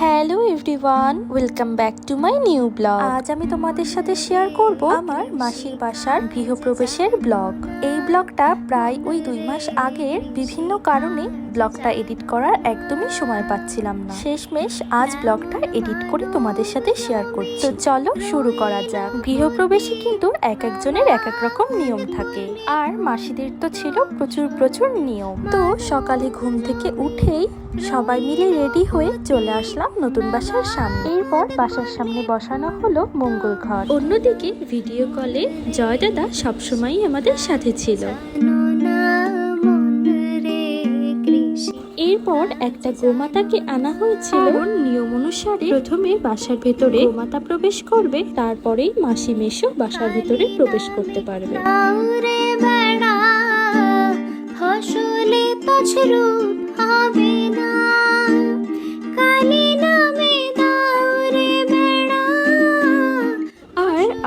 Hello everyone, welcome back to my new blog. আজ আমি তোমাদের সাথে শেয়ার করব আমার মাসির বাসার গৃহপ্রবেশের ব্লগ। এই ব্লগটা প্রায় ওই 2 মাস আগের। বিভিন্ন কারণে ব্লগটা এডিট করার একদমই সময় পাচ্ছিলাম না। শেষমেশ আজ ব্লগটা এডিট করে তোমাদের সাথে শেয়ার করছি। তো চলো শুরু করা যাক। গৃহপ্রবেশে কিন্তু এক একজনের এক এক রকম নিয়ম থাকে, আর মাসিদের তো ছিল প্রচুর নিয়ম। তো সকালে ঘুম থেকে উঠেই সবাই মিলে রেডি হয়ে চলে আসলাম নতুন বাসার সামনে। এরপর বাসার সামনে বসানো হলো মঙ্গল ঘর। অন্যদিকে ভিডিও কলে জয় দাদা সবসময় আমাদের সাথে ছিল। এরপর একটা গোমাতাকে আনা হয়েছিল। নিয়ম অনুসারে প্রথমে বাসার ভেতরে গোমাতা প্রবেশ করবে, তারপরেই মাসি মেশো বাসার ভেতরে প্রবেশ করতে পারবে।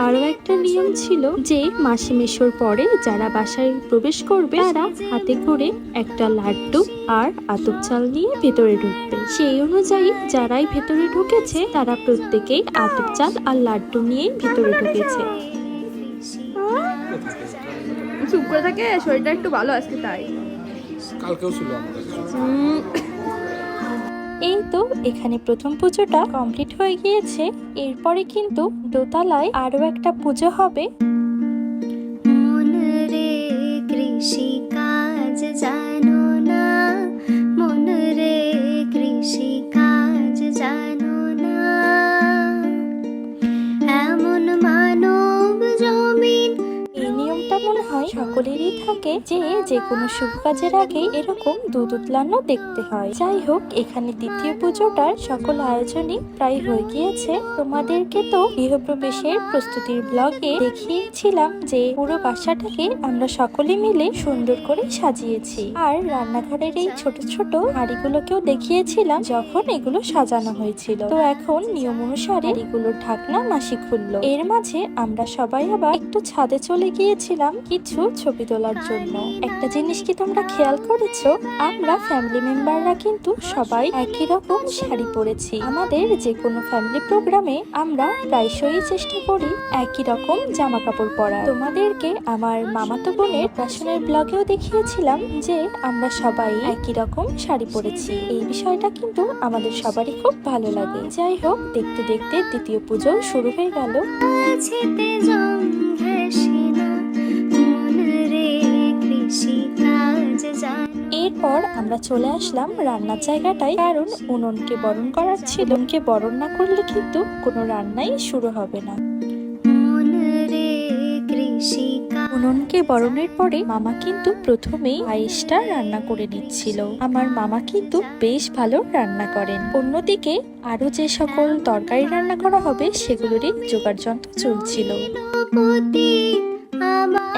আরো একটা নিয়ম ছিল যে মাসি মেশোর পরে যারা বাসায় প্রবেশ করবে তারা হাতে করে একটা লাড্ডু আর আতপ চাল নিয়ে ভেতরে ঢুকবে। সেই অনুযায়ী যারাই ভেতরে ঢুকেছে তারা প্রত্যেকেই আতপ চাল আর লাড্ডু নিয়ে ভেতরে ঢুকেছে। চুপ করে থাকে, শরীরটা একটু ভালো আজকে তাই। কালকেও ছিল এই তো এখানে প্রথম পুজোটা কমপ্লিট হয়ে গিয়েছে। এরপরে কিন্তু দোতলায় আরো একটা পুজো হবে। মনরে কৃষি কাজ জানো না, মনরে কৃষি কাজ জানো না, এমন মানব জমিন। এই নিয়মটা মনে হয় সকলেরই থাকে যে কোনো শুভ কাজের আগে এরকম দুধ উতলানো দেখতে হয়। যাই হোক, এখানে দ্বিতীয় পুজোটার সকল আয়োজনই প্রায় হয়ে গিয়েছে। তোমাদেরকে তো গৃহপ্রবেশের প্রস্তুতির ব্লগে দেখিয়েছিলাম যে পুরো বাসাটাকে আমরা সকলে মিলে সুন্দর করে সাজিয়েছি, আর রান্নাঘরের এই ছোট ছোট হাঁড়িগুলোকেও দেখিয়েছিলাম যখন এগুলো সাজানো হয়েছিল। তো এখন নিয়ম অনুসারে এগুলোর ঢাকনা মাসি খুললো। এর মাঝে আমরা সবাই আবার একটু ছাদে চলে গিয়েছিলাম কিছু ছবি তোলার জন্য। একটা জিনিস কি তোমরা খেয়াল করেছো? আমরা ফ্যামিলি মেম্বাররা কিন্তু সবাই একই রকম শাড়ি পরেছি। আমাদের যে কোনো ফ্যামিলি প্রোগ্রামে আমরা প্রায়শই চেষ্টা করি একই রকম জামা কাপড় পরা। তোমাদেরকে আমার মামাতো বোনের প্রাশনের ব্লগেও দেখিয়েছিলাম যে আমরা সবাই একই রকম শাড়ি পরেছি। এই বিষয়টা কিন্তু আমাদের সবারই খুব ভালো লাগে। যাই হোক, দেখতে দেখতে দ্বিতীয় পুজো শুরু হয়ে গেল। এরপর আমরা চলে আসলাম রান্নার জায়গাটায়, কারণ উনুনকে বরণ করার ছিল। উনুনকে বরণ না করলে কিন্তু কোনো রান্নাই শুরু হবে না। উনুনকে বরণের পরে মামা কিন্তু প্রথমেই পায়েসটা রান্না করে নিচ্ছিল। আমার মামা কিন্তু বেশ ভালো রান্না করেন। অন্যদিকে আরো যে সকল তরকারি রান্না করা হবে সেগুলোরই জোগাড় যন্ত্র চলছিল।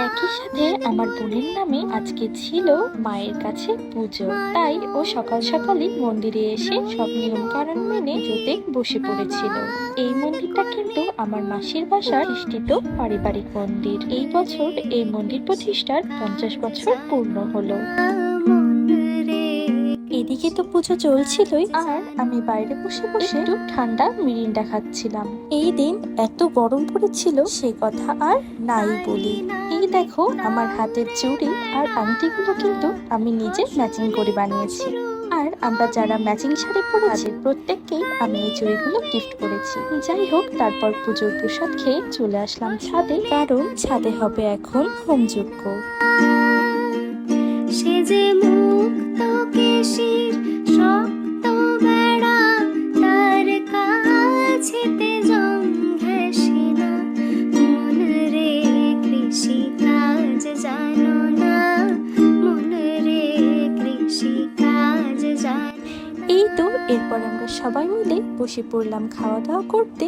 একই সাথে আমার বোনের নামে আজকে ছিল মায়ের কাছে পুজো, তাই ও সকাল সকালই মন্দিরে এসে সব নিয়ম কানুন মেনে পুজোতে বসে পড়েছিল। এই মন্দিরটা কিন্তু আমার মাসির বাসার প্রতিষ্ঠিত পারিবারিক মন্দির। এই বছর এই মন্দির প্রতিষ্ঠার 50 বছর পূর্ণ হলো। এদিকে তো পুজো চলছিলই, আর আমি বাইরে বসে বসে একটু ঠান্ডা মিরিন্ডা খাচ্ছিলাম। এই দিন এত গরম পড়েছিল সে কথা আর নাই বলি। এই দেখো, আমার হাতের চুড়ি আর আংটিগুলো কিন্তু আমি নিজে ম্যাচিং করে বানিয়েছি। আর আমরা যারা ম্যাচিং শাড়ি পরেছি প্রত্যেককেই আমি এই চুড়িগুলো গিফট করেছি। যাই হোক, তারপর পুজোর প্রসাদ খেয়ে চলে আসলাম ছাদে, কারণ ছাদে হবে এখন হোমযজ্ঞ। সে যে মুক্ত কেশির শক্ত বেড়া, তার কাছেতে জং ঘেঁষে না, মন রে কৃষি কাজ জানো না, মন রে কৃষি কাজ জানো। এই তো এরপর আমরা সবাই মিলে বসে পড়লাম খাওয়া দাওয়া করতে,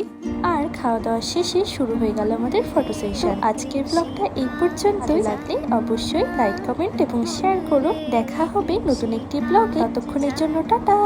আর খাওয়া দাওয়া শেষে শুরু হয়ে গেল আমাদের ফটো সেশন। আজকের ব্লগটা এই পর্যন্তই। লাগলে অবশ্যই লাইক, কমেন্ট এবং শেয়ার করো। দেখা হবে নতুন একটি ব্লগে। ততক্ষণের জন্য টাটা।